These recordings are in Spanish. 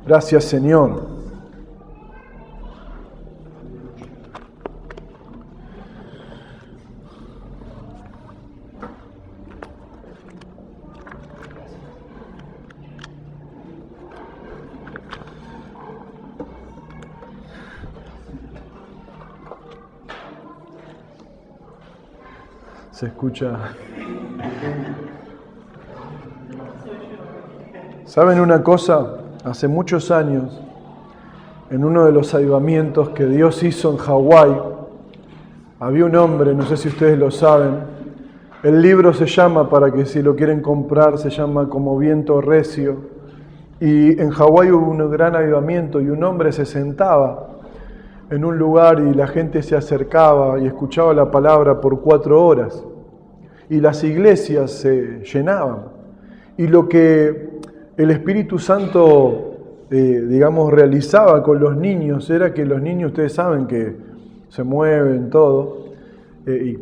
Gracias, Señor. Se escucha. ¿Saben una cosa? Hace muchos años, en uno de los avivamientos que Dios hizo en Hawái, había un hombre, no sé si ustedes lo saben, el libro se llama, para que si lo quieren comprar, se llama Como viento recio, y en Hawái hubo un gran avivamiento y un hombre se sentaba en un lugar y la gente se acercaba y escuchaba la palabra por 4 horas. Y las iglesias se llenaban. Y lo que el Espíritu Santo, realizaba con los niños era que los niños, ustedes saben que se mueven todo,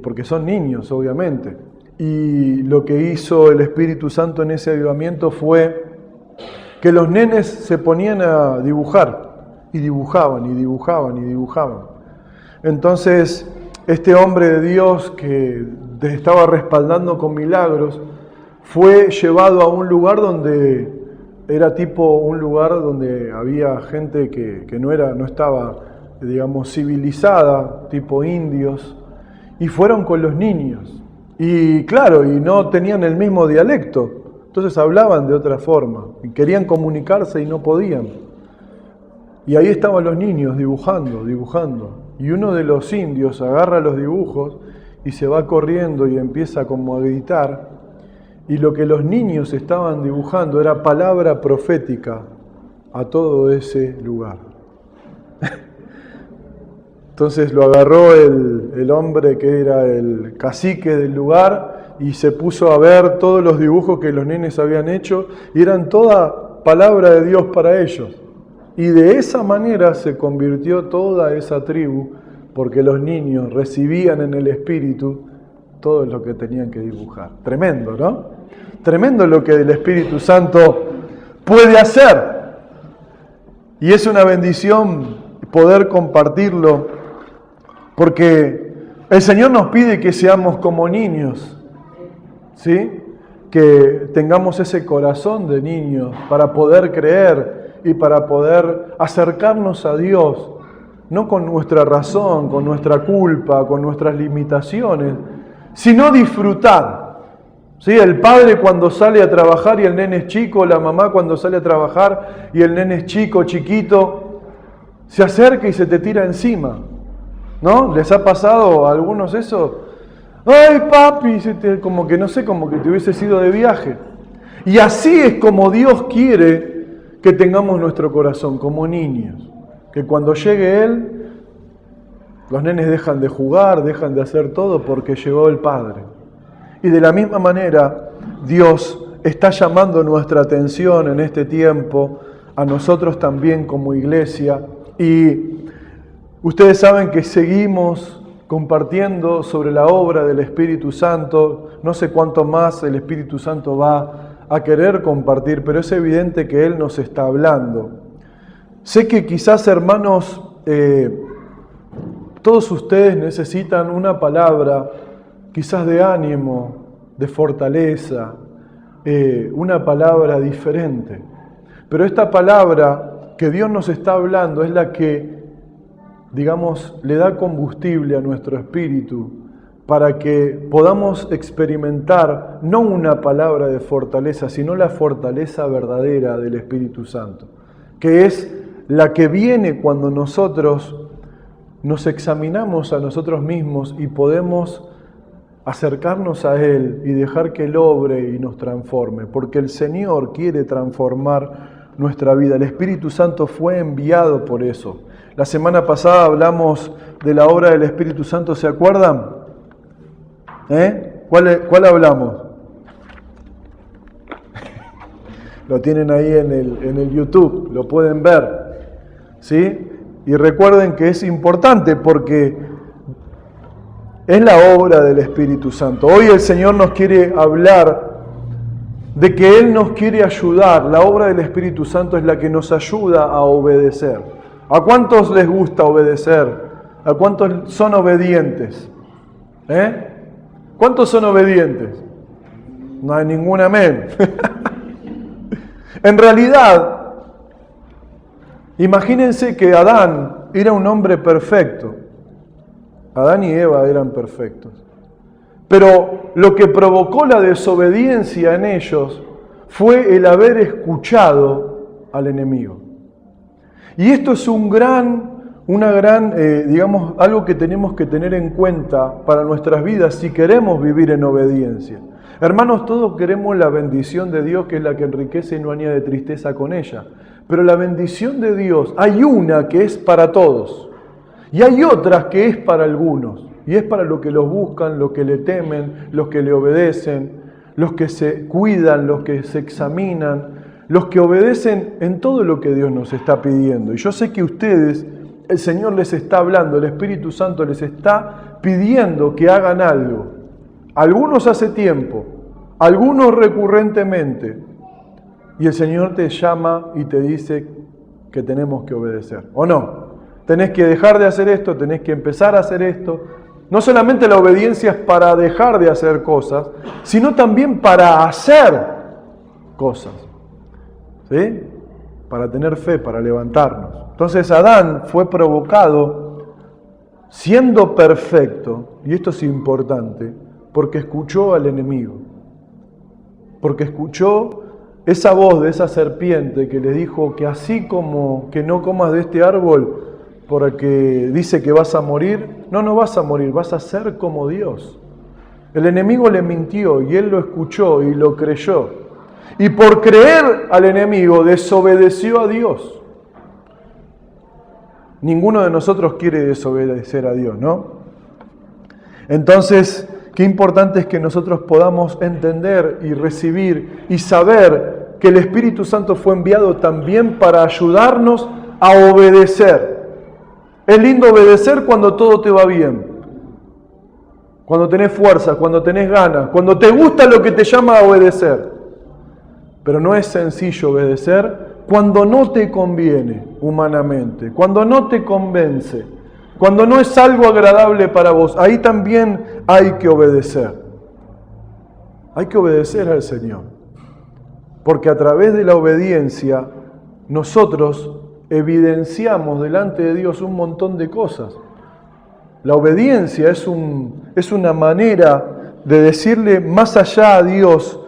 porque son niños, obviamente. Y lo que hizo el Espíritu Santo en ese avivamiento fue que los nenes se ponían a dibujar. Y dibujaban, y dibujaban, y dibujaban. Entonces, este hombre de Dios que estaba respaldando con milagros, fue llevado a un lugar donde era tipo un lugar donde había gente que no estaba, civilizada, tipo indios, y fueron con los niños. Y claro, y no tenían el mismo dialecto, entonces hablaban de otra forma, y querían comunicarse y no podían. Y ahí estaban los niños dibujando. Y uno de los indios agarra los dibujos y se va corriendo y empieza como a gritar. Y lo que los niños estaban dibujando era palabra profética a todo ese lugar. Entonces lo agarró el hombre que era el cacique del lugar y se puso a ver todos los dibujos que los nenes habían hecho y eran toda palabra de Dios para ellos. Y de esa manera se convirtió toda esa tribu, porque los niños recibían en el Espíritu todo lo que tenían que dibujar. Tremendo, ¿no? Tremendo lo que el Espíritu Santo puede hacer. Y es una bendición poder compartirlo, porque el Señor nos pide que seamos como niños, ¿sí? Que tengamos ese corazón de niños para poder creer y para poder acercarnos a Dios, no con nuestra razón, con nuestra culpa, con nuestras limitaciones, sino disfrutar. ¿Sí? El padre cuando sale a trabajar y el nene es chico, la mamá cuando sale a trabajar y el nene es chico, chiquito, se acerca y se te tira encima. ¿No? ¿Les ha pasado a algunos eso? ¡Ay, papi! Como que te hubiese ido de viaje. Y así es como Dios quiere que tengamos nuestro corazón, como niños. Que cuando llegue Él, los nenes dejan de jugar, dejan de hacer todo porque llegó el Padre. Y de la misma manera, Dios está llamando nuestra atención en este tiempo, a nosotros también como iglesia. Y ustedes saben que seguimos compartiendo sobre la obra del Espíritu Santo. No sé cuánto más el Espíritu Santo va a querer compartir, pero es evidente que Él nos está hablando. Sé que quizás, hermanos, todos ustedes necesitan una palabra, quizás de ánimo, de fortaleza, una palabra diferente. Pero esta palabra que Dios nos está hablando es la que, le da combustible a nuestro espíritu, para que podamos experimentar no una palabra de fortaleza, sino la fortaleza verdadera del Espíritu Santo, que es la que viene cuando nosotros nos examinamos a nosotros mismos y podemos acercarnos a Él y dejar que Él obre y nos transforme, porque el Señor quiere transformar nuestra vida. El Espíritu Santo fue enviado por eso. La semana pasada hablamos de la obra del Espíritu Santo, ¿se acuerdan? ¿Cuál hablamos? Lo tienen ahí en el YouTube, lo pueden ver, ¿sí? Y recuerden que es importante porque es la obra del Espíritu Santo. Hoy el Señor nos quiere hablar de que Él nos quiere ayudar. La obra del Espíritu Santo es la que nos ayuda a obedecer. ¿A cuántos les gusta obedecer? ¿A cuántos son obedientes? ¿Cuántos son obedientes? No hay ningún amén. En realidad, imagínense que Adán era un hombre perfecto. Adán y Eva eran perfectos. Pero lo que provocó la desobediencia en ellos fue el haber escuchado al enemigo. Y esto es algo que tenemos que tener en cuenta para nuestras vidas si queremos vivir en obediencia. Hermanos, todos queremos la bendición de Dios, que es la que enriquece y no añade tristeza con ella. Pero la bendición de Dios, hay una que es para todos y hay otras que es para algunos. Y es para los que los buscan, los que le temen, los que le obedecen, los que se cuidan, los que se examinan, los que obedecen en todo lo que Dios nos está pidiendo. Y yo sé que ustedes, el Señor les está hablando, el Espíritu Santo les está pidiendo que hagan algo. Algunos hace tiempo, algunos recurrentemente. Y el Señor te llama y te dice que tenemos que obedecer. ¿O no? Tenés que dejar de hacer esto, tenés que empezar a hacer esto. No solamente la obediencia es para dejar de hacer cosas, sino también para hacer cosas. ¿Sí? Para tener fe, para levantarnos. Entonces Adán fue provocado siendo perfecto, y esto es importante, porque escuchó al enemigo. Porque escuchó esa voz de esa serpiente que le dijo que así como que no comas de este árbol porque dice que vas a morir, no vas a morir, vas a ser como Dios. El enemigo le mintió y él lo escuchó y lo creyó. Y por creer al enemigo desobedeció a Dios. Ninguno de nosotros quiere desobedecer a Dios, ¿no? Entonces, qué importante es que nosotros podamos entender y recibir y saber que el Espíritu Santo fue enviado también para ayudarnos a obedecer. Es lindo obedecer cuando todo te va bien, cuando tenés fuerza, cuando tenés ganas, cuando te gusta lo que te llama a obedecer. Pero no es sencillo obedecer cuando no te conviene humanamente, cuando no te convence, cuando no es algo agradable para vos. Ahí también hay que obedecer. Hay que obedecer al Señor. Porque a través de la obediencia nosotros evidenciamos delante de Dios un montón de cosas. La obediencia es una manera de decirle más allá a Dios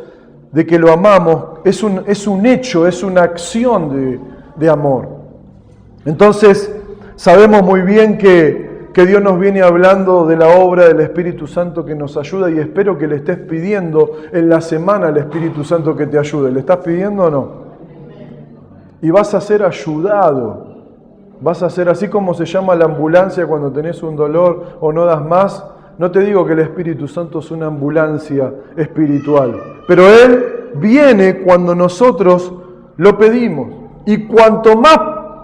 de que lo amamos, es un hecho, es una acción de amor. Entonces, sabemos muy bien que Dios nos viene hablando de la obra del Espíritu Santo que nos ayuda y espero que le estés pidiendo en la semana al Espíritu Santo que te ayude. ¿Le estás pidiendo o no? Y vas a ser ayudado. Vas a ser así como se llama la ambulancia cuando tenés un dolor o no das más. No te digo que el Espíritu Santo es una ambulancia espiritual, pero Él viene cuando nosotros lo pedimos. Y cuanto más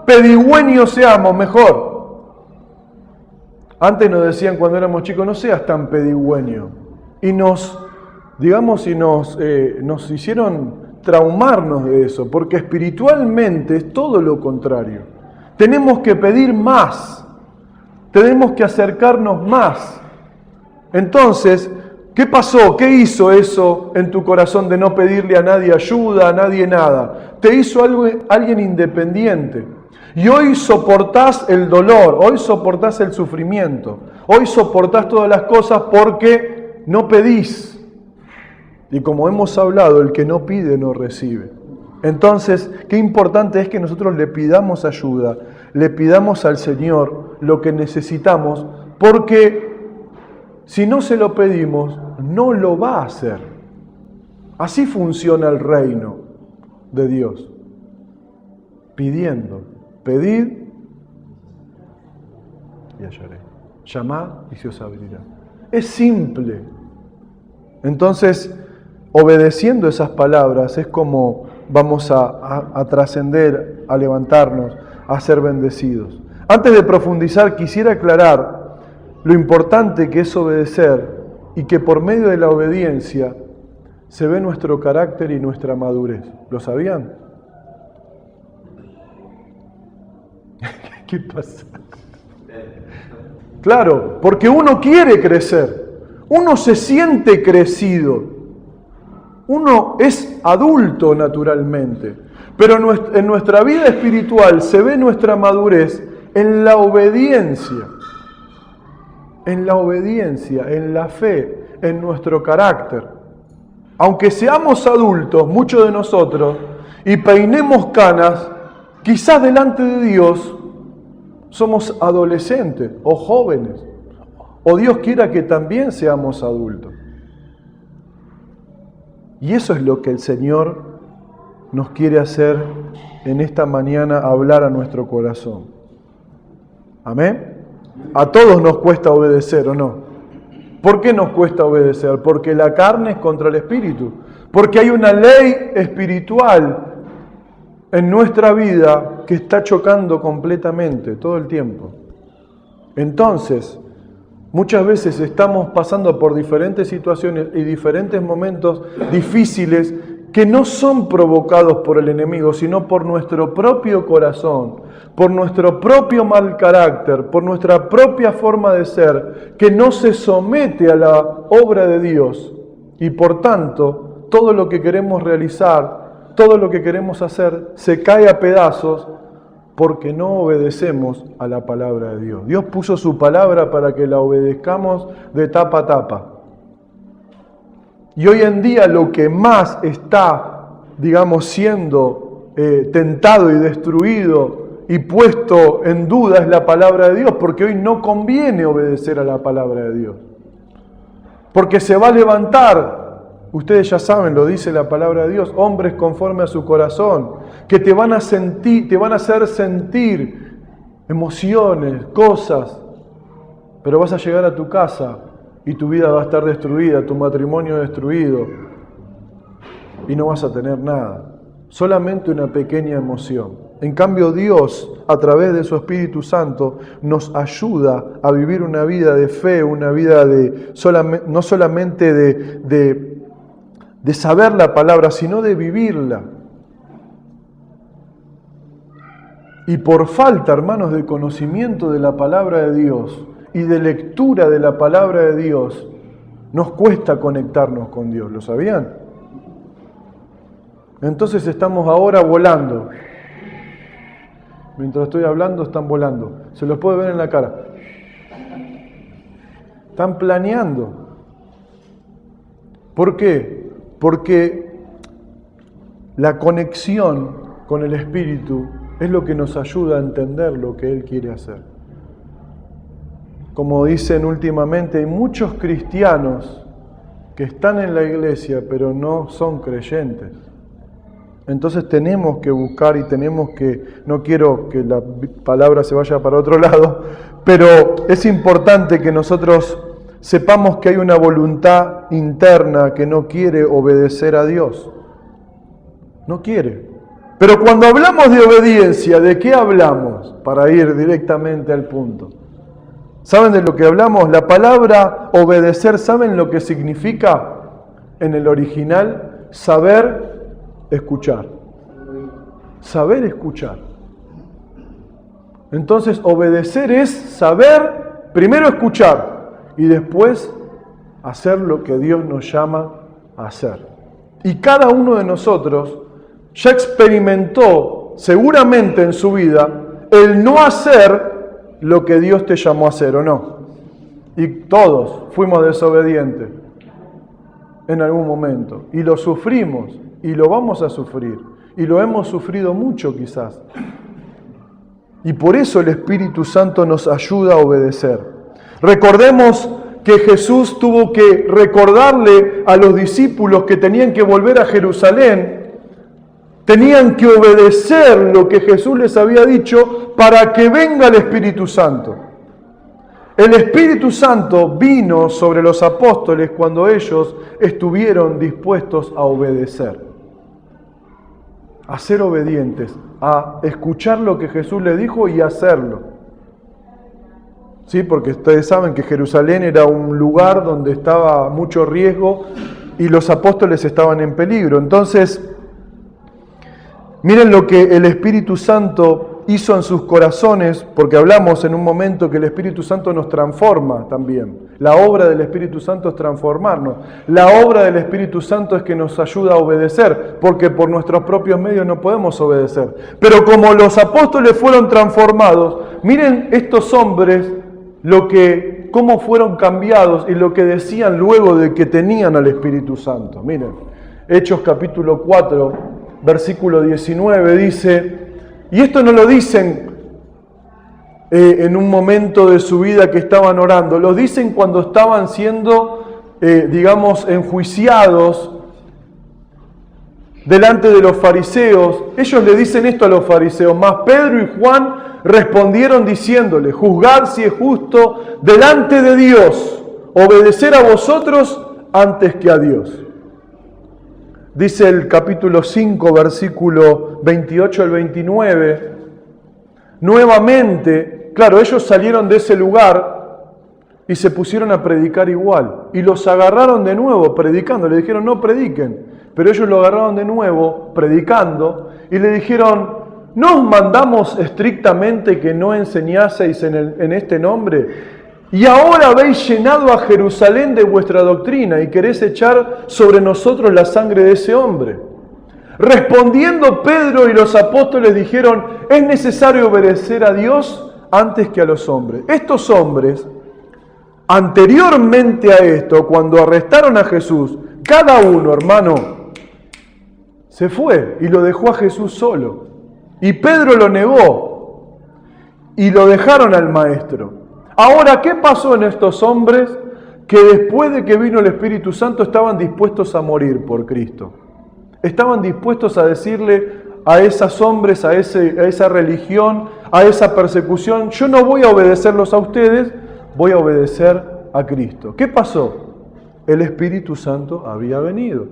pedigüeños seamos, mejor. Antes nos decían cuando éramos chicos, no seas tan pedigüeño. Y nos hicieron traumarnos de eso, porque espiritualmente es todo lo contrario. Tenemos que pedir más, tenemos que acercarnos más. Entonces, ¿qué pasó? ¿Qué hizo eso en tu corazón de no pedirle a nadie ayuda, a nadie nada? Te hizo alguien independiente. Y hoy soportás el dolor, hoy soportás el sufrimiento, hoy soportás todas las cosas porque no pedís. Y como hemos hablado, el que no pide no recibe. Entonces, qué importante es que nosotros le pidamos ayuda, le pidamos al Señor lo que necesitamos, porque si no se lo pedimos, no lo va a hacer. Así funciona el reino de Dios. Pidiendo. Pedid y hallaré. Llamad y se os abrirá. Es simple. Entonces, obedeciendo esas palabras es como vamos a trascender, a levantarnos, a ser bendecidos. Antes de profundizar, quisiera aclarar lo importante que es obedecer y que por medio de la obediencia se ve nuestro carácter y nuestra madurez. ¿Lo sabían? ¿Qué pasa? Claro, porque uno quiere crecer, uno se siente crecido, uno es adulto naturalmente, pero en nuestra vida espiritual se ve nuestra madurez en la obediencia, en la fe, en nuestro carácter. Aunque seamos adultos, muchos de nosotros, y peinemos canas, quizás delante de Dios somos adolescentes o jóvenes, o Dios quiera que también seamos adultos. Y eso es lo que el Señor nos quiere hacer en esta mañana, hablar a nuestro corazón. ¿Amén? A todos nos cuesta obedecer, ¿o no? ¿Por qué nos cuesta obedecer? Porque la carne es contra el espíritu. Porque hay una ley espiritual en nuestra vida que está chocando completamente todo el tiempo. Entonces, muchas veces estamos pasando por diferentes situaciones y diferentes momentos difíciles que no son provocados por el enemigo, sino por nuestro propio corazón, por nuestro propio mal carácter, por nuestra propia forma de ser, que no se somete a la obra de Dios. Y por tanto, todo lo que queremos realizar, todo lo que queremos hacer, se cae a pedazos porque no obedecemos a la palabra de Dios. Dios puso su palabra para que la obedezcamos de tapa a tapa. Y hoy en día lo que más está, siendo tentado y destruido y puesto en duda es la palabra de Dios, porque hoy no conviene obedecer a la palabra de Dios. Porque se va a levantar, ustedes ya saben, lo dice la palabra de Dios, hombres conforme a su corazón, que te van a hacer sentir emociones, cosas, pero vas a llegar a tu casa y tu vida va a estar destruida, tu matrimonio destruido, y no vas a tener nada, solamente una pequeña emoción. En cambio, Dios, a través de su Espíritu Santo, nos ayuda a vivir una vida de fe, una vida no solamente de saber la palabra, sino de vivirla. Y por falta, hermanos, de conocimiento de la palabra de Dios y de lectura de la palabra de Dios, nos cuesta conectarnos con Dios. ¿Lo sabían? Entonces estamos ahora volando. Mientras estoy hablando, están volando. Se los puede ver en la cara. Están planeando. ¿Por qué? Porque la conexión con el Espíritu es lo que nos ayuda a entender lo que Él quiere hacer. Como dicen últimamente, hay muchos cristianos que están en la iglesia, pero no son creyentes. Entonces tenemos que buscar y tenemos que, no quiero que la palabra se vaya para otro lado, pero es importante que nosotros sepamos que hay una voluntad interna que no quiere obedecer a Dios. No quiere. Pero cuando hablamos de obediencia, ¿de qué hablamos? Para ir directamente al punto. ¿Saben de lo que hablamos? La palabra obedecer, ¿saben lo que significa en el original? Saber escuchar. Saber escuchar. Entonces, obedecer es saber, primero escuchar y después hacer lo que Dios nos llama a hacer. Y cada uno de nosotros ya experimentó seguramente en su vida el no hacer lo que Dios te llamó a hacer, ¿o no? Y todos fuimos desobedientes en algún momento y lo sufrimos y lo vamos a sufrir y lo hemos sufrido mucho quizás. Y por eso el Espíritu Santo nos ayuda a obedecer. Recordemos que Jesús tuvo que recordarle a los discípulos que tenían que volver a Jerusalén, tenían que obedecer lo que Jesús les había dicho para que venga el Espíritu Santo. El Espíritu Santo vino sobre los apóstoles cuando ellos estuvieron dispuestos a obedecer, a ser obedientes, a escuchar lo que Jesús les dijo y hacerlo. Sí, porque ustedes saben que Jerusalén era un lugar donde estaba mucho riesgo y los apóstoles estaban en peligro. Entonces, miren lo que el Espíritu Santo hizo en sus corazones, porque hablamos en un momento que el Espíritu Santo nos transforma también. La obra del Espíritu Santo es transformarnos. La obra del Espíritu Santo es que nos ayuda a obedecer, porque por nuestros propios medios no podemos obedecer. Pero como los apóstoles fueron transformados, miren estos hombres cómo fueron cambiados y lo que decían luego de que tenían al Espíritu Santo. Miren, Hechos capítulo 4, versículo 19 dice... Y esto no lo dicen en un momento de su vida que estaban orando, lo dicen cuando estaban siendo, enjuiciados delante de los fariseos. Ellos le dicen esto a los fariseos, mas Pedro y Juan respondieron diciéndole, juzgad si es justo delante de Dios, obedecer a vosotros antes que a Dios. Dice el capítulo 5, versículo 28 al 29, nuevamente, claro, ellos salieron de ese lugar y se pusieron a predicar igual. Y los agarraron de nuevo predicando, le dijeron no prediquen, pero ellos lo agarraron de nuevo predicando y le dijeron, ¿no os mandamos estrictamente que no enseñaseis en este nombre? Y ahora habéis llenado a Jerusalén de vuestra doctrina y queréis echar sobre nosotros la sangre de ese hombre. Respondiendo Pedro y los apóstoles dijeron, es necesario obedecer a Dios antes que a los hombres. Estos hombres, anteriormente a esto, cuando arrestaron a Jesús, cada uno, hermano, se fue y lo dejó a Jesús solo. Y Pedro lo negó y lo dejaron al maestro. Ahora, ¿qué pasó en estos hombres que después de que vino el Espíritu Santo estaban dispuestos a morir por Cristo? Estaban dispuestos a decirle a esos hombres, a esa religión, a esa persecución, yo no voy a obedecerlos a ustedes, voy a obedecer a Cristo. ¿Qué pasó? El Espíritu Santo había venido.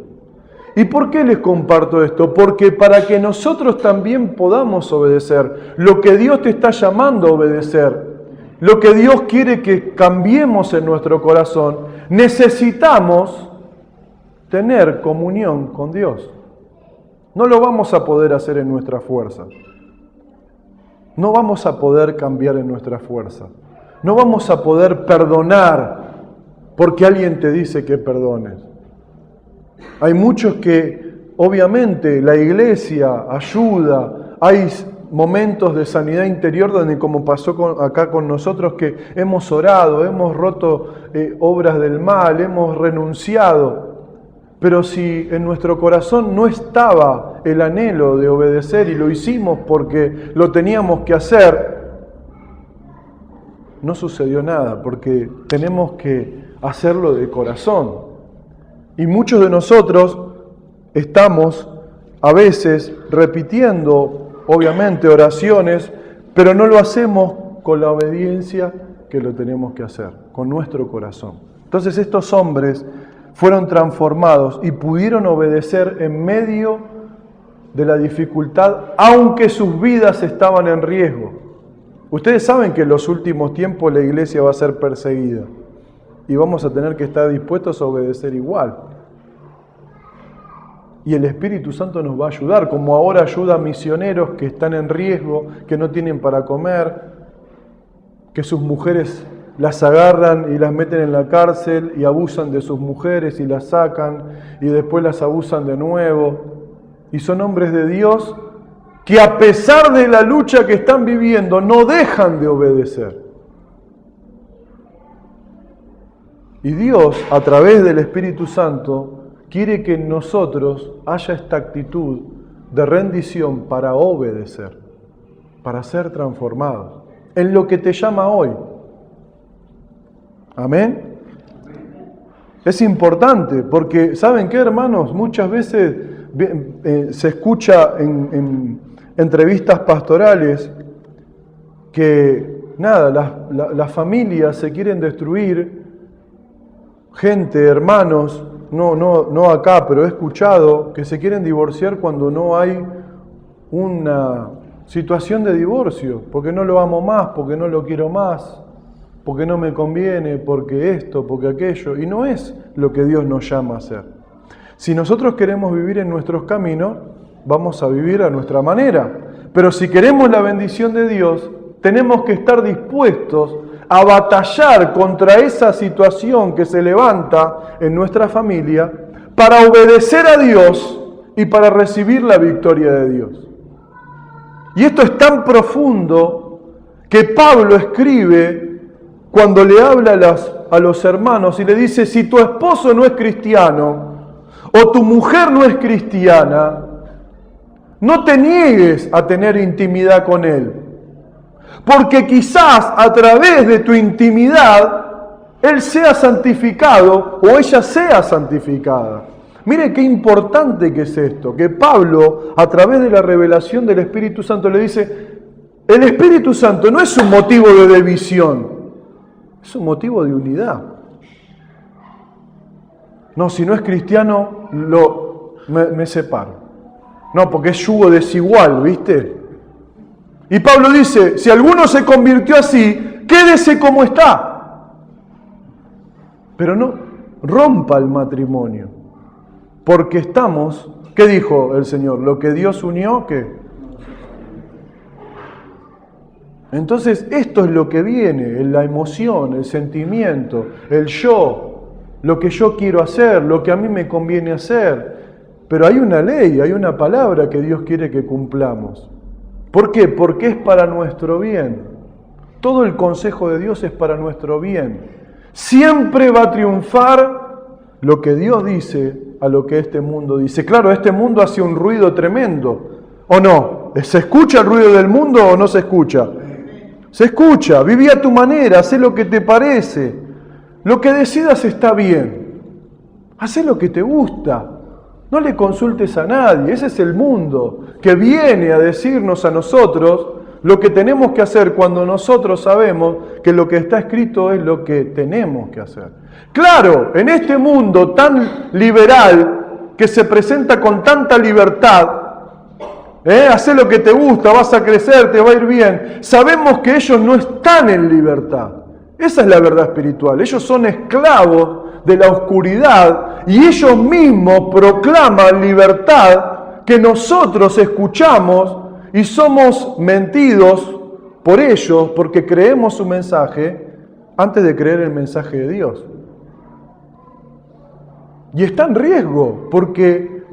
¿Y por qué les comparto esto? Porque para que nosotros también podamos obedecer lo que Dios te está llamando a obedecer, lo que Dios quiere que cambiemos en nuestro corazón, necesitamos tener comunión con Dios. No lo vamos a poder hacer en nuestra fuerza. No vamos a poder cambiar en nuestra fuerza. No vamos a poder perdonar porque alguien te dice que perdones. Hay muchos que, obviamente, la iglesia ayuda, hay momentos de sanidad interior donde, como pasó acá con nosotros, que hemos orado, hemos roto obras del mal, hemos renunciado. Pero si en nuestro corazón no estaba el anhelo de obedecer y lo hicimos porque lo teníamos que hacer, no sucedió nada, porque tenemos que hacerlo de corazón. Y muchos de nosotros estamos a veces repitiendo obviamente oraciones, pero no lo hacemos con la obediencia que lo tenemos que hacer, con nuestro corazón. Entonces estos hombres fueron transformados y pudieron obedecer en medio de la dificultad, aunque sus vidas estaban en riesgo. Ustedes saben que en los últimos tiempos la iglesia va a ser perseguida y vamos a tener que estar dispuestos a obedecer igual. Y el Espíritu Santo nos va a ayudar, como ahora ayuda a misioneros que están en riesgo, que no tienen para comer, que sus mujeres las agarran y las meten en la cárcel y abusan de sus mujeres y las sacan y después las abusan de nuevo. Y son hombres de Dios que a pesar de la lucha que están viviendo no dejan de obedecer. Y Dios, a través del Espíritu Santo, quiere que en nosotros haya esta actitud de rendición para obedecer, para ser transformados en lo que te llama hoy. Amén. Es importante porque, ¿saben qué, hermanos? Muchas veces se escucha en entrevistas pastorales que, las familias se quieren destruir, gente, hermanos, no acá, pero he escuchado que se quieren divorciar cuando no hay una situación de divorcio, porque no lo amo más, porque no lo quiero más, porque no me conviene, porque esto, porque aquello, y no es lo que Dios nos llama a hacer. Si nosotros queremos vivir en nuestros caminos, vamos a vivir a nuestra manera. Pero si queremos la bendición de Dios, tenemos que estar dispuestos a batallar contra esa situación que se levanta en nuestra familia para obedecer a Dios y para recibir la victoria de Dios. Y esto es tan profundo que Pablo escribe cuando le habla a los hermanos y le dice, si tu esposo no es cristiano o tu mujer no es cristiana, no te niegues a tener intimidad con él. Porque quizás a través de tu intimidad, él sea santificado o ella sea santificada. Mire qué importante que es esto, que Pablo, a través de la revelación del Espíritu Santo, le dice, el Espíritu Santo no es un motivo de división, es un motivo de unidad. No, si no es cristiano, me separo. No, porque es yugo desigual, ¿viste? Y Pablo dice, si alguno se convirtió así, quédese como está. Pero no rompa el matrimonio. Porque estamos, ¿qué dijo el Señor? Lo que Dios unió, ¿qué? Entonces esto es lo que viene, la emoción, el sentimiento, el yo, lo que yo quiero hacer, lo que a mí me conviene hacer. Pero hay una ley, hay una palabra que Dios quiere que cumplamos. ¿Por qué? Porque es para nuestro bien. Todo el consejo de Dios es para nuestro bien. Siempre va a triunfar lo que Dios dice a lo que este mundo dice. Claro, este mundo hace un ruido tremendo, ¿o no? ¿Se escucha el ruido del mundo o no se escucha? Se escucha, viví a tu manera, haz lo que te parece. Lo que decidas está bien. Haz lo que te gusta. No le consultes a nadie. Ese es el mundo que viene a decirnos a nosotros lo que tenemos que hacer cuando nosotros sabemos que lo que está escrito es lo que tenemos que hacer. Claro, en este mundo tan liberal que se presenta con tanta libertad, haz lo que te gusta, vas a crecer, te va a ir bien. Sabemos que ellos no están en libertad. Esa es la verdad espiritual. Ellos son esclavos de la oscuridad y ellos mismos proclaman libertad que nosotros escuchamos y somos mentidos por ellos porque creemos su mensaje antes de creer el mensaje de Dios. Y está en riesgo porque,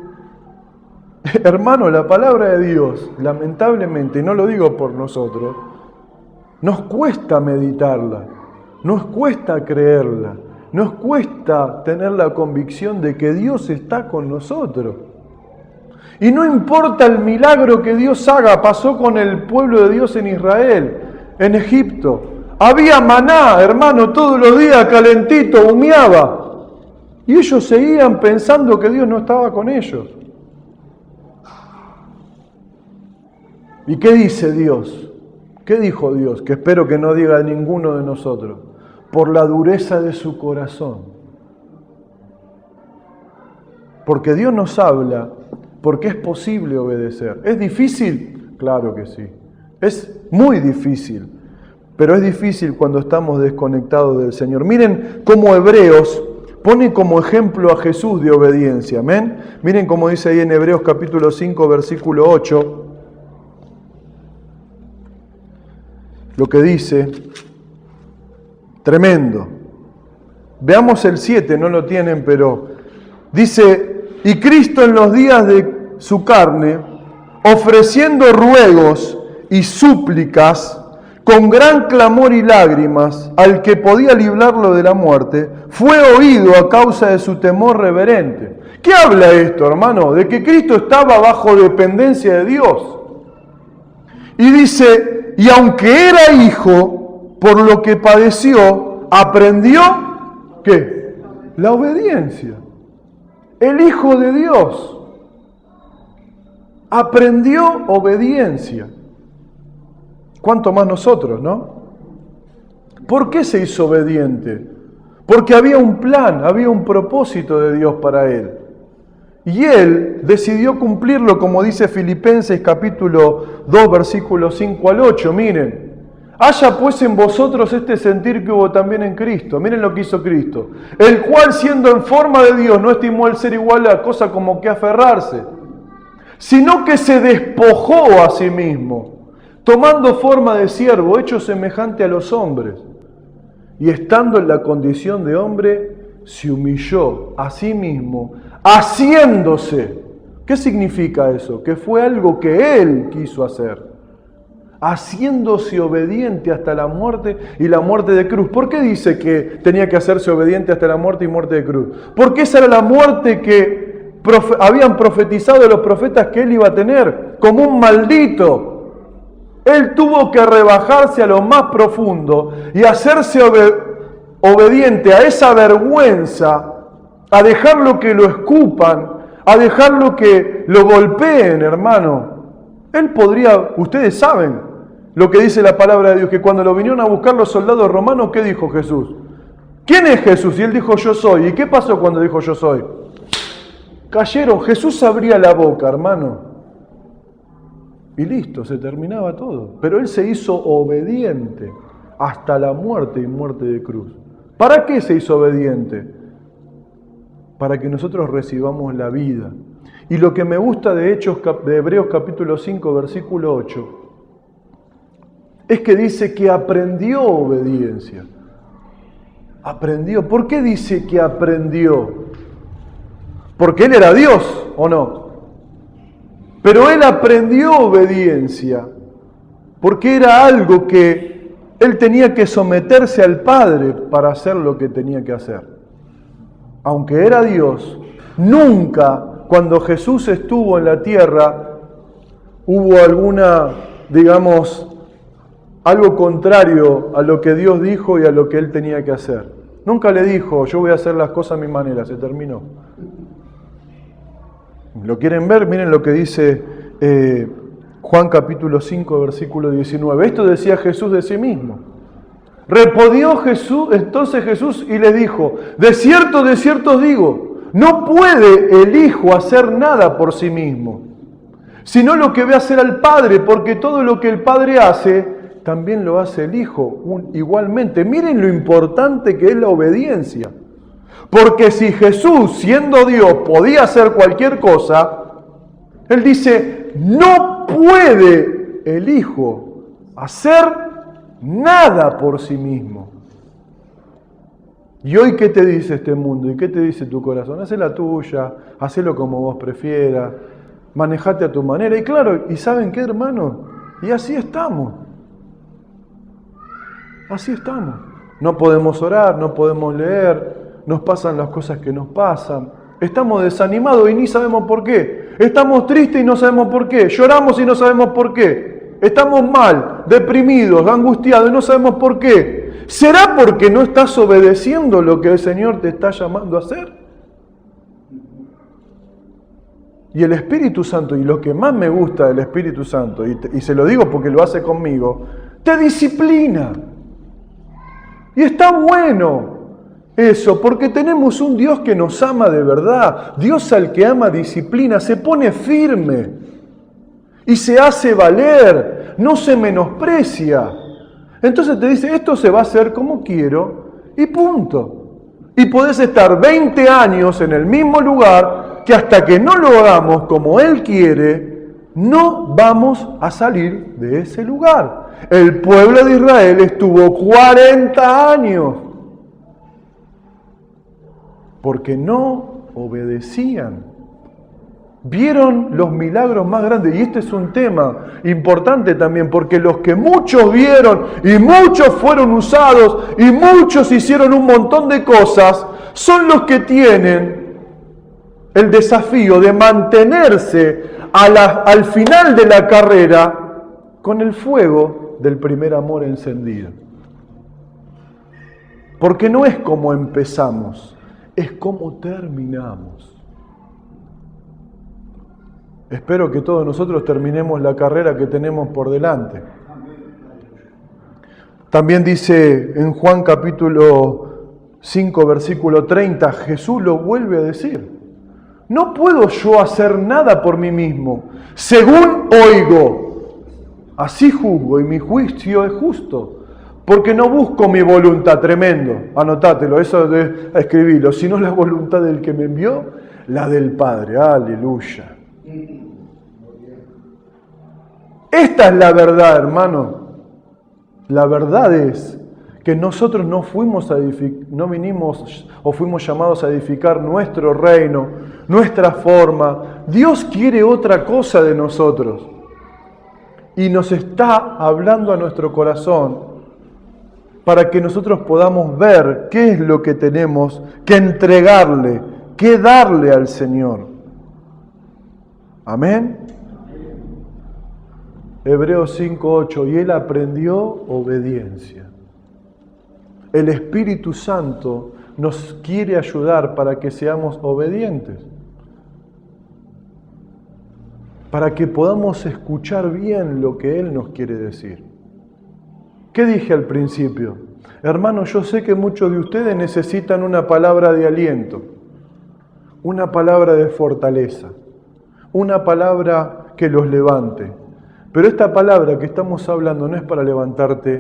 hermano, la palabra de Dios, lamentablemente, y no lo digo por nosotros, nos cuesta meditarla, nos cuesta creerla. Nos cuesta tener la convicción de que Dios está con nosotros. Y no importa el milagro que Dios haga, pasó con el pueblo de Dios en Israel, en Egipto. Había maná, hermano, todos los días calentito, humeaba. Y ellos seguían pensando que Dios no estaba con ellos. ¿Y qué dice Dios? ¿Qué dijo Dios? Que espero que no diga ninguno de nosotros. Por la dureza de su corazón. Porque Dios nos habla, porque es posible obedecer. ¿Es difícil? Claro que sí. Es muy difícil, pero es difícil cuando estamos desconectados del Señor. Miren cómo Hebreos pone como ejemplo a Jesús de obediencia. ¿Amén? Miren cómo dice ahí en Hebreos capítulo 5, versículo 8. Lo que dice... Tremendo. Veamos el 7, no lo tienen, pero dice, y Cristo en los días de su carne, ofreciendo ruegos y súplicas, con gran clamor y lágrimas, al que podía librarlo de la muerte, fue oído a causa de su temor reverente. ¿Qué habla esto, hermano? De que Cristo estaba bajo dependencia de Dios. Y dice, y aunque era hijo, por lo que padeció, aprendió, ¿qué? La obediencia. El Hijo de Dios aprendió obediencia. ¿Cuánto más nosotros, no? ¿Por qué se hizo obediente? Porque había un plan, había un propósito de Dios para él. Y él decidió cumplirlo, como dice Filipenses capítulo 2, versículos 5 al 8. Miren. Haya pues en vosotros este sentir que hubo también en Cristo. Miren lo que hizo Cristo. El cual, siendo en forma de Dios, no estimó el ser igual a cosa como que aferrarse, sino que se despojó a sí mismo, tomando forma de siervo, hecho semejante a los hombres. Y estando en la condición de hombre, se humilló a sí mismo, haciéndose. ¿Qué significa eso? Que fue algo que Él quiso hacer. Haciéndose obediente hasta la muerte y la muerte de cruz. ¿Por qué dice que tenía que hacerse obediente hasta la muerte y muerte de cruz? Porque esa era la muerte que habían profetizado los profetas que Él iba a tener, como un maldito. Él tuvo que rebajarse a lo más profundo y hacerse obediente a esa vergüenza, a dejarlo que lo escupan, a dejarlo que lo golpeen, hermano. Él podría, ustedes saben lo que dice la palabra de Dios, que cuando lo vinieron a buscar los soldados romanos, ¿qué dijo Jesús? ¿Quién es Jesús? Y Él dijo, yo soy. ¿Y qué pasó cuando dijo yo soy? Cayeron. Jesús abría la boca, hermano. Y listo, se terminaba todo. Pero Él se hizo obediente hasta la muerte y muerte de cruz. ¿Para qué se hizo obediente? Para que nosotros recibamos la vida. Y lo que me gusta de Hebreos capítulo 5, versículo 8, es que dice que aprendió obediencia. Aprendió. ¿Por qué dice que aprendió? Porque Él era Dios, ¿o no? Pero Él aprendió obediencia, porque era algo que Él tenía que someterse al Padre para hacer lo que tenía que hacer. Aunque era Dios, nunca, cuando Jesús estuvo en la tierra, hubo algo contrario a lo que Dios dijo y a lo que Él tenía que hacer. Nunca le dijo, yo voy a hacer las cosas a mi manera, se terminó. ¿Lo quieren ver? Miren lo que dice Juan capítulo 5, versículo 19. Esto decía Jesús de sí mismo. Repodió entonces Jesús y les dijo, de cierto os digo, no puede el Hijo hacer nada por sí mismo, sino lo que ve hacer al Padre, porque todo lo que el Padre hace, también lo hace el Hijo igualmente. Miren lo importante que es la obediencia. Porque si Jesús, siendo Dios, podía hacer cualquier cosa, Él dice, no puede el Hijo hacer nada por sí mismo. ¿Y hoy qué te dice este mundo? ¿Y qué te dice tu corazón? Hacé la tuya, hacelo como vos prefieras, manejate a tu manera. Y claro, ¿y saben qué, hermano? Y así estamos. Así estamos. No podemos orar, no podemos leer, nos pasan las cosas que nos pasan. Estamos desanimados y ni sabemos por qué. Estamos tristes y no sabemos por qué. Lloramos y no sabemos por qué. Estamos mal, deprimidos, angustiados y no sabemos por qué. ¿Será porque no estás obedeciendo lo que el Señor te está llamando a hacer? Y el Espíritu Santo, y lo que más me gusta del Espíritu Santo, y se lo digo porque lo hace conmigo, te disciplina. Y está bueno eso, porque tenemos un Dios que nos ama de verdad. Dios al que ama disciplina, se pone firme y se hace valer, no se menosprecia. Entonces te dice, esto se va a hacer como quiero y punto. Y podés estar 20 años en el mismo lugar que hasta que no lo hagamos como Él quiere, no vamos a salir de ese lugar. El pueblo de Israel estuvo 40 años porque no obedecían. Vieron los milagros más grandes, y este es un tema importante también, porque los que muchos vieron y muchos fueron usados y muchos hicieron un montón de cosas, son los que tienen el desafío de mantenerse al final de la carrera con el fuego del primer amor encendido. Porque no es como empezamos, es como terminamos. Espero que todos nosotros terminemos la carrera que tenemos por delante. También dice en Juan capítulo 5, versículo 30, Jesús lo vuelve a decir. No puedo yo hacer nada por mí mismo, según oigo. Así juzgo y mi juicio es justo, porque no busco mi voluntad, tremendo, anotátelo, eso de escribirlo, sino la voluntad del que me envió, la del Padre, aleluya. Esta es la verdad, hermano. La verdad es que nosotros no vinimos o fuimos llamados a edificar nuestro reino, nuestra forma. Dios quiere otra cosa de nosotros. Y nos está hablando a nuestro corazón para que nosotros podamos ver qué es lo que tenemos que entregarle, qué darle al Señor. Amén. Hebreos 5:8, y él aprendió obediencia. El Espíritu Santo nos quiere ayudar para que seamos obedientes, para que podamos escuchar bien lo que Él nos quiere decir. ¿Qué dije al principio? Hermanos, yo sé que muchos de ustedes necesitan una palabra de aliento, una palabra de fortaleza, una palabra que los levante. Pero esta palabra que estamos hablando no es para levantarte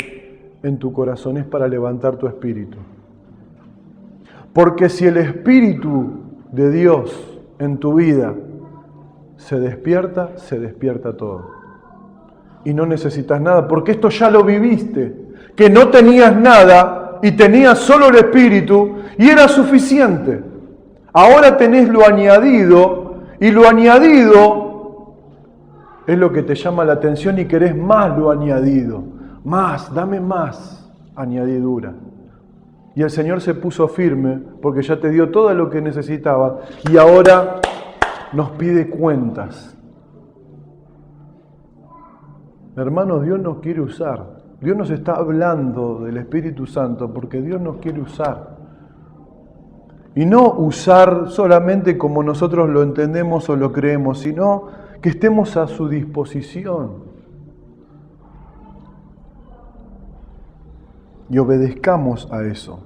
en tu corazón, es para levantar tu espíritu. Porque si el Espíritu de Dios en tu vida se despierta todo. Y no necesitas nada, porque esto ya lo viviste, que no tenías nada y tenías solo el Espíritu y era suficiente. Ahora tenés lo añadido y lo añadido es lo que te llama la atención y querés más lo añadido. Más, dame más añadidura. Y el Señor se puso firme porque ya te dio todo lo que necesitaba y ahora nos pide cuentas. Hermanos, Dios nos quiere usar. Dios nos está hablando del Espíritu Santo porque Dios nos quiere usar. Y no usar solamente como nosotros lo entendemos o lo creemos, sino que estemos a su disposición y obedezcamos a eso.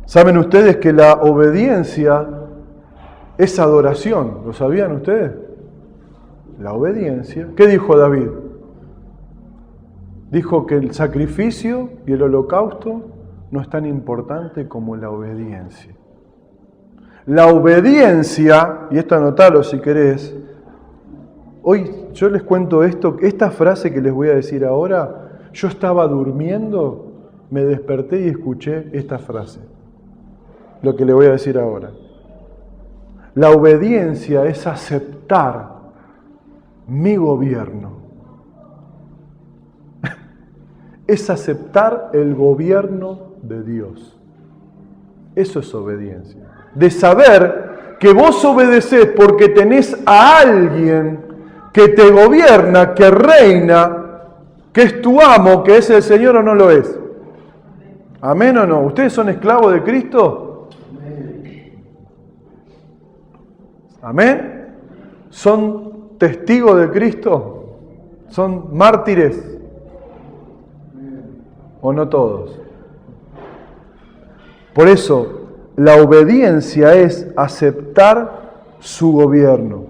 ¿Saben ustedes que la obediencia es adoración? ¿Lo sabían ustedes? La obediencia. ¿Qué dijo David? Dijo que el sacrificio y el holocausto no es tan importante como la obediencia. La obediencia, y esto anotalo si querés, hoy yo les cuento esta frase que les voy a decir ahora, yo estaba durmiendo, me desperté y escuché esta frase, lo que le voy a decir ahora. La obediencia es aceptar mi gobierno, es aceptar el gobierno de Dios. Eso es obediencia. De saber que vos obedecés porque tenés a alguien que te gobierna, que reina, que es tu amo, que es el Señor o no lo es. ¿Amén o no? ¿Ustedes son esclavos de Cristo? ¿Amén? ¿Son testigos de Cristo? ¿Son mártires? ¿O no todos? Por eso, la obediencia es aceptar su gobierno.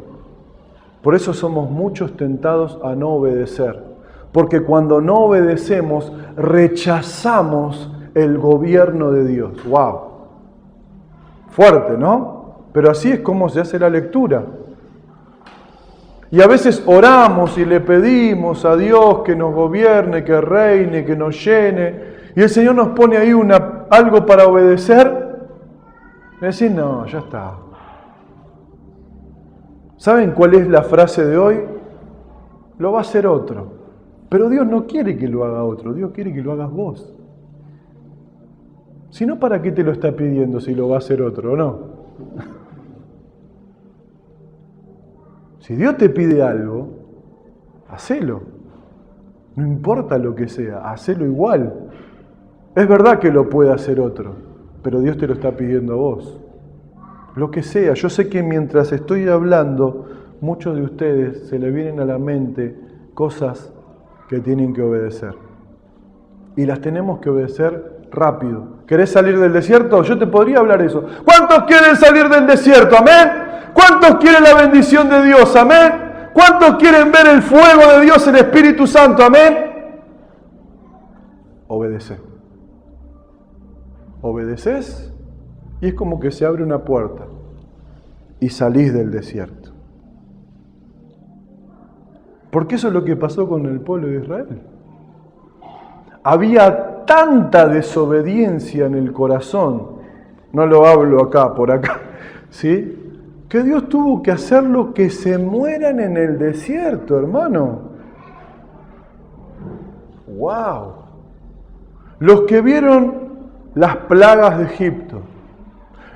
Por eso somos muchos tentados a no obedecer. Porque cuando no obedecemos, rechazamos el gobierno de Dios. ¡Wow! Fuerte, ¿no? Pero así es como se hace la lectura. Y a veces oramos y le pedimos a Dios que nos gobierne, que reine, que nos llene. Y el Señor nos pone ahí algo para obedecer. Y decir, no, ya está. ¿Saben cuál es la frase de hoy? Lo va a hacer otro. Pero Dios no quiere que lo haga otro, Dios quiere que lo hagas vos. Si no, ¿para qué te lo está pidiendo si lo va a hacer otro o no? Si Dios te pide algo, hacelo. No importa lo que sea, hacelo igual. Es verdad que lo puede hacer otro, pero Dios te lo está pidiendo a vos. Lo que sea, yo sé que mientras estoy hablando, muchos de ustedes se le vienen a la mente cosas que tienen que obedecer. Y las tenemos que obedecer rápido. ¿Querés salir del desierto? Yo te podría hablar eso. ¿Cuántos quieren salir del desierto? Amén. ¿Cuántos quieren la bendición de Dios? Amén. ¿Cuántos quieren ver el fuego de Dios, el Espíritu Santo? Amén. Obedece. Obedeces y es como que se abre una puerta y salís del desierto. Porque eso es lo que pasó con el pueblo de Israel. Había tanta desobediencia en el corazón, no lo hablo acá, por acá, ¿sí? Que Dios tuvo que hacerlo que se mueran en el desierto, hermano. ¡Wow! Los que vieron las plagas de Egipto,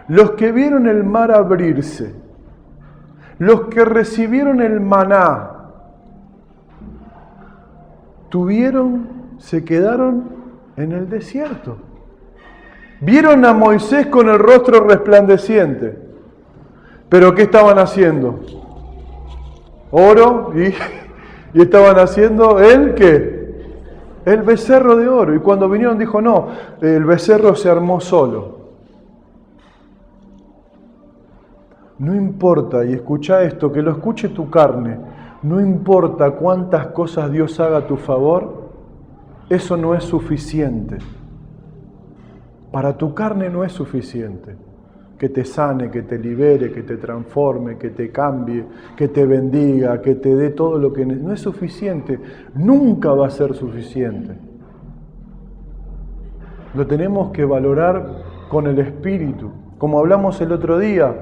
los que vieron el mar abrirse, los que recibieron el maná, se quedaron en el desierto. Vieron a Moisés con el rostro resplandeciente, pero ¿qué estaban haciendo? Oro y estaban haciendo el becerro de oro. Y cuando vinieron dijo, no, el becerro se armó solo. No importa, y escucha esto, que lo escuche tu carne, no importa cuántas cosas Dios haga a tu favor, eso no es suficiente. Para tu carne no es suficiente. Que te sane, que te libere, que te transforme, que te cambie, que te bendiga, que te dé todo lo que no es suficiente. Nunca va a ser suficiente. Lo tenemos que valorar con el Espíritu. Como hablamos el otro día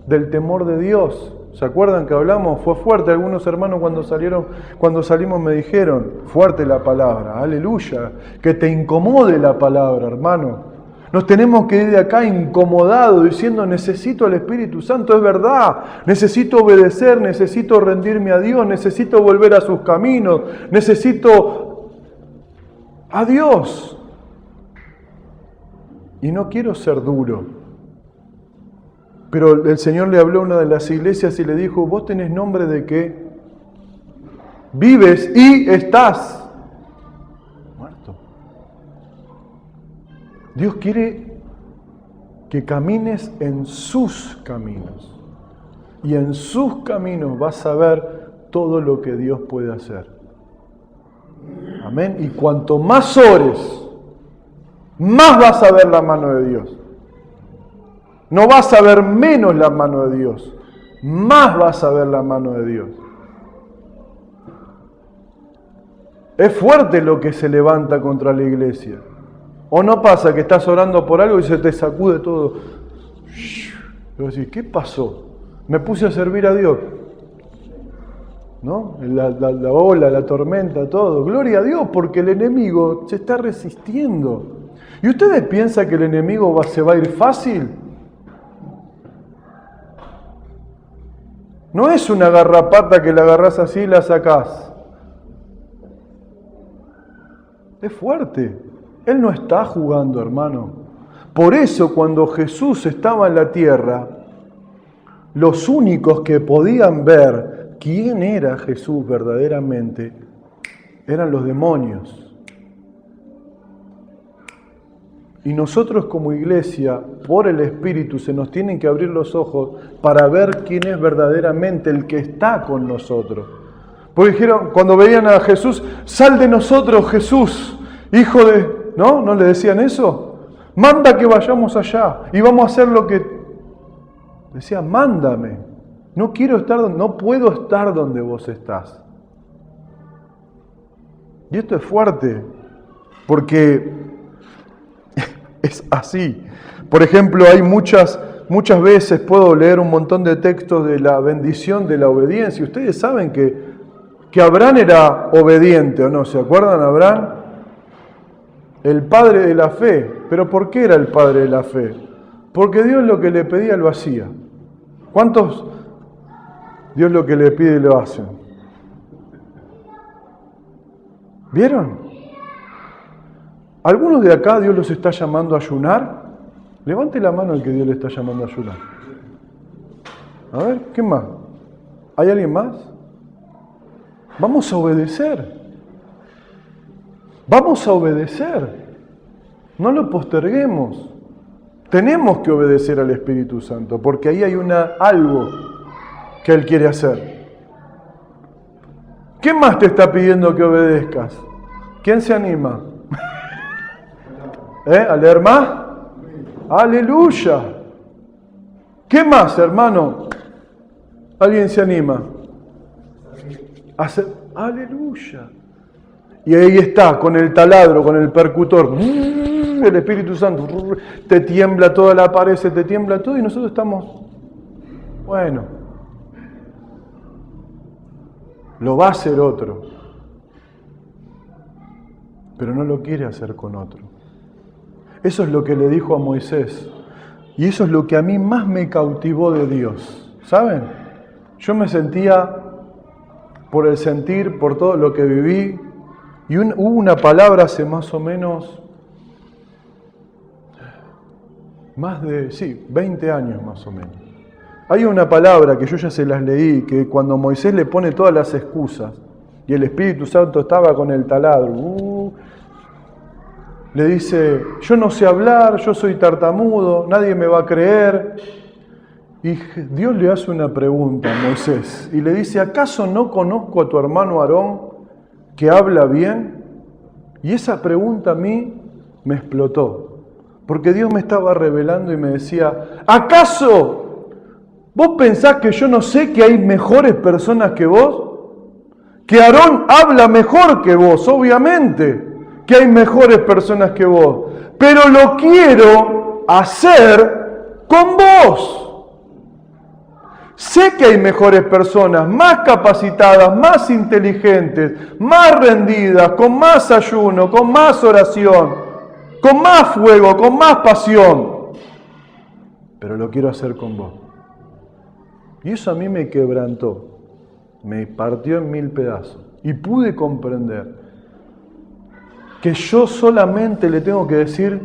del temor de Dios. ¿Se acuerdan que hablamos? Fue fuerte. Algunos hermanos cuando salimos me dijeron, fuerte la palabra, aleluya, que te incomode la palabra, hermano. Nos tenemos que ir de acá incomodados diciendo, necesito al Espíritu Santo, es verdad, necesito obedecer, necesito rendirme a Dios, necesito volver a sus caminos, necesito a Dios. Y no quiero ser duro, pero el Señor le habló a una de las iglesias y le dijo, vos tenés nombre de que vives y estás muerto. Dios quiere que camines en sus caminos. Y en sus caminos vas a ver todo lo que Dios puede hacer. Amén. Y cuanto más ores, más vas a ver la mano de Dios. No vas a ver menos la mano de Dios. Más vas a ver la mano de Dios. Es fuerte lo que se levanta contra la iglesia. ¿O no pasa que estás orando por algo y se te sacude todo? Y vos decís, ¿qué pasó? Me puse a servir a Dios. ¿No? La ola, la tormenta, todo. Gloria a Dios, porque el enemigo se está resistiendo. ¿Y ustedes piensan que el enemigo se va a ir fácil? No es una garrapata que la agarrás así y la sacás. Es fuerte. Él no está jugando, hermano. Por eso cuando Jesús estaba en la tierra, los únicos que podían ver quién era Jesús verdaderamente eran los demonios. Y nosotros como iglesia, por el Espíritu, se nos tienen que abrir los ojos para ver quién es verdaderamente el que está con nosotros. Porque dijeron, cuando veían a Jesús, sal de nosotros, Jesús, hijo de... ¿No? ¿No le decían eso? Manda que vayamos allá y vamos a hacer lo que... Decía, mándame. No puedo estar donde vos estás. Y esto es fuerte, porque es así. Por ejemplo, hay muchas veces, puedo leer un montón de textos de la bendición de la obediencia. Ustedes saben que Abraham era obediente, ¿o no? ¿Se acuerdan, Abraham? El padre de la fe. ¿Pero por qué era el padre de la fe? Porque Dios lo que le pedía lo hacía. ¿Cuántos Dios lo que le pide lo hacen? ¿Vieron? ¿Algunos de acá Dios los está llamando a ayunar? Levante la mano el que Dios le está llamando a ayunar. A ver, ¿qué más? ¿Hay alguien más? Vamos a obedecer. Vamos a obedecer. No lo posterguemos. Tenemos que obedecer al Espíritu Santo, porque ahí hay algo que Él quiere hacer. ¿Qué más te está pidiendo que obedezcas? ¿Quién se anima? ¿A leer más? ¡Aleluya! ¿Qué más, hermano? ¿Alguien se anima? ¡Aleluya! Y ahí está, con el taladro, con el percutor, el Espíritu Santo, te tiembla toda la pared, se te tiembla todo y nosotros estamos, bueno, lo va a hacer otro, pero no lo quiere hacer con otro. Eso es lo que le dijo a Moisés y eso es lo que a mí más me cautivó de Dios, ¿saben? Yo me sentía, por el sentir, por todo lo que viví, y hubo una palabra hace más o menos, más de, 20 años más o menos. Hay una palabra que yo ya se las leí, que cuando Moisés le pone todas las excusas, y el Espíritu Santo estaba con el taladro, le dice, yo no sé hablar, yo soy tartamudo, nadie me va a creer. Y Dios le hace una pregunta a Moisés, y le dice, ¿acaso no conozco a tu hermano Aarón, que habla bien? Y esa pregunta a mí me explotó, porque Dios me estaba revelando y me decía, ¿acaso vos pensás que yo no sé que hay mejores personas que vos? Que Aarón habla mejor que vos, obviamente, que hay mejores personas que vos, pero lo quiero hacer con vos. Sé que hay mejores personas, más capacitadas, más inteligentes, más rendidas, con más ayuno, con más oración, con más fuego, con más pasión. Pero lo quiero hacer con vos. Y eso a mí me quebrantó, me partió en 1000 pedazos. Y pude comprender que yo solamente le tengo que decir,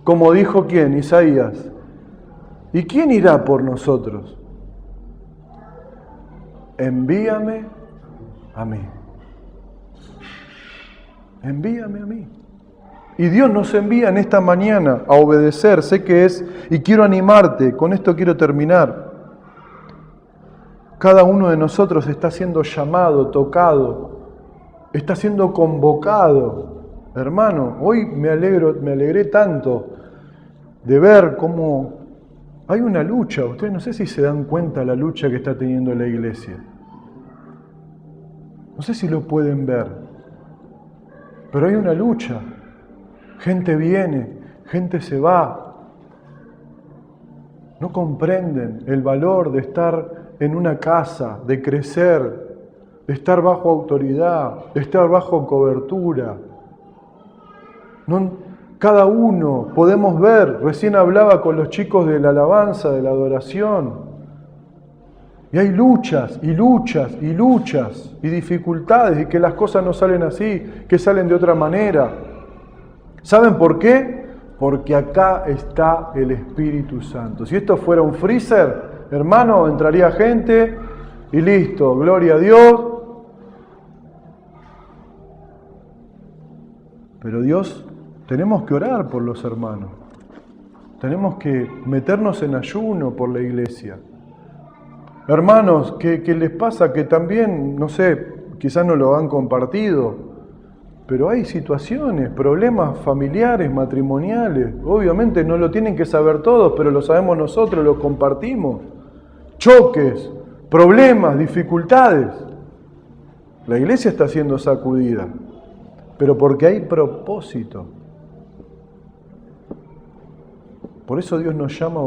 como dijo ¿quién? Isaías. ¿Y quién irá por nosotros? Envíame a mí. Envíame a mí. Y Dios nos envía en esta mañana a obedecer, sé que es, y quiero animarte, con esto quiero terminar. Cada uno de nosotros está siendo llamado, tocado, está siendo convocado. Hermano, hoy me alegré tanto de ver cómo hay una lucha. Ustedes no sé si se dan cuenta la lucha que está teniendo la iglesia. No sé si lo pueden ver, pero hay una lucha. Gente viene, gente se va. No comprenden el valor de estar en una casa, de crecer, de estar bajo autoridad, de estar bajo cobertura. Cada uno podemos ver, recién hablaba con los chicos de la alabanza, de la adoración, y hay luchas, y luchas, y luchas, y dificultades, y que las cosas no salen así, que salen de otra manera. ¿Saben por qué? Porque acá está el Espíritu Santo. Si esto fuera un freezer, hermano, entraría gente, y listo, gloria a Dios. Pero Dios, tenemos que orar por los hermanos. Tenemos que meternos en ayuno por la iglesia. Hermanos, ¿qué les pasa? Que también, no sé, quizás no lo han compartido, pero hay situaciones, problemas familiares, matrimoniales. Obviamente no lo tienen que saber todos, pero lo sabemos nosotros, lo compartimos. Choques, problemas, dificultades. La iglesia está siendo sacudida, pero porque hay propósito. Por eso Dios nos llama a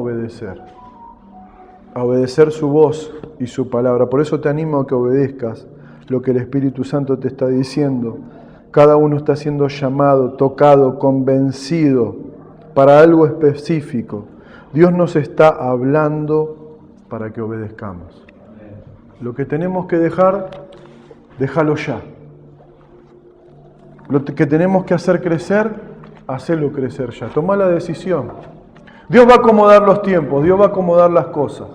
obedecer su voz y su palabra. Por eso te animo a que obedezcas lo que el Espíritu Santo te está diciendo. Cada uno está siendo llamado, tocado, convencido para algo específico. Dios nos está hablando para que obedezcamos. Lo que tenemos que dejar, déjalo ya. Lo que tenemos que hacer crecer, hacelo crecer ya. Toma la decisión. Dios va a acomodar los tiempos, Dios va a acomodar las cosas.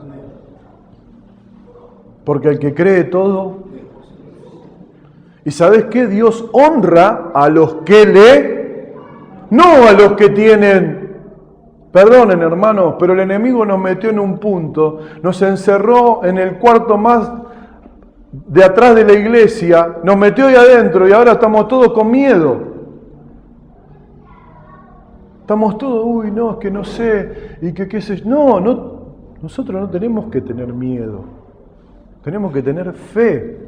Porque el que cree todo... ¿Y sabes qué? Dios honra a los que no a los que tienen... Perdonen, hermanos, pero el enemigo nos metió en un punto, nos encerró en el cuarto más de atrás de la iglesia, nos metió ahí adentro y ahora estamos todos con miedo. Estamos todos, uy, no, es que no sé, y que qué sé yo. No, nosotros no tenemos que tener miedo. Tenemos que tener fe.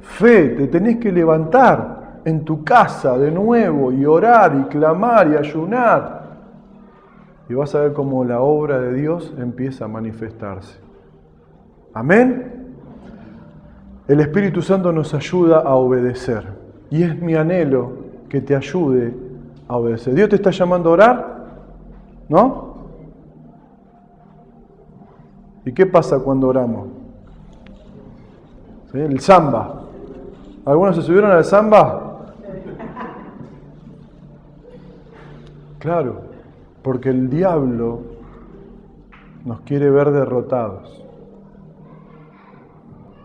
Fe, te tenés que levantar en tu casa de nuevo y orar y clamar y ayunar. Y vas a ver cómo la obra de Dios empieza a manifestarse. Amén. El Espíritu Santo nos ayuda a obedecer. Y es mi anhelo que te ayude a obedecer. ¿Dios te está llamando a orar? ¿No? ¿Y qué pasa cuando oramos? ¿Sí? El samba. ¿Algunos se subieron al samba? Claro, porque el diablo nos quiere ver derrotados.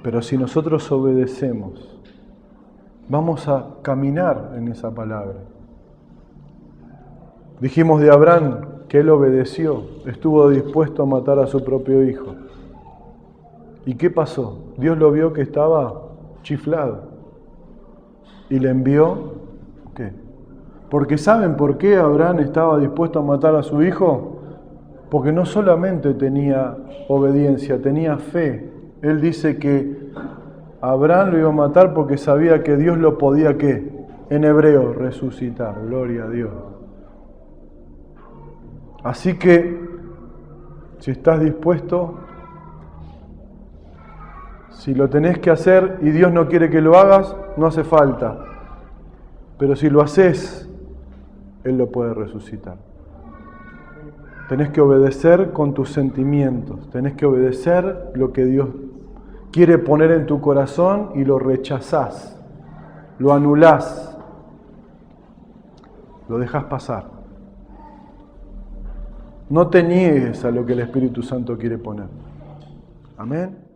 Pero si nosotros obedecemos, vamos a caminar en esa palabra. Dijimos de Abraham que él obedeció, estuvo dispuesto a matar a su propio hijo. ¿Y qué pasó? Dios lo vio que estaba chiflado y le envió, ¿qué? Porque ¿saben por qué Abraham estaba dispuesto a matar a su hijo? Porque no solamente tenía obediencia, tenía fe. Él dice que Abraham lo iba a matar porque sabía que Dios lo podía, ¿qué? En hebreo, resucitar. Gloria a Dios. Así que, si estás dispuesto, si lo tenés que hacer y Dios no quiere que lo hagas, no hace falta. Pero si lo haces, Él lo puede resucitar. Tenés que obedecer con tus sentimientos. Tenés que obedecer lo que Dios quiere poner en tu corazón y lo rechazás, lo anulás, lo dejás pasar. No te niegues a lo que el Espíritu Santo quiere poner. Amén.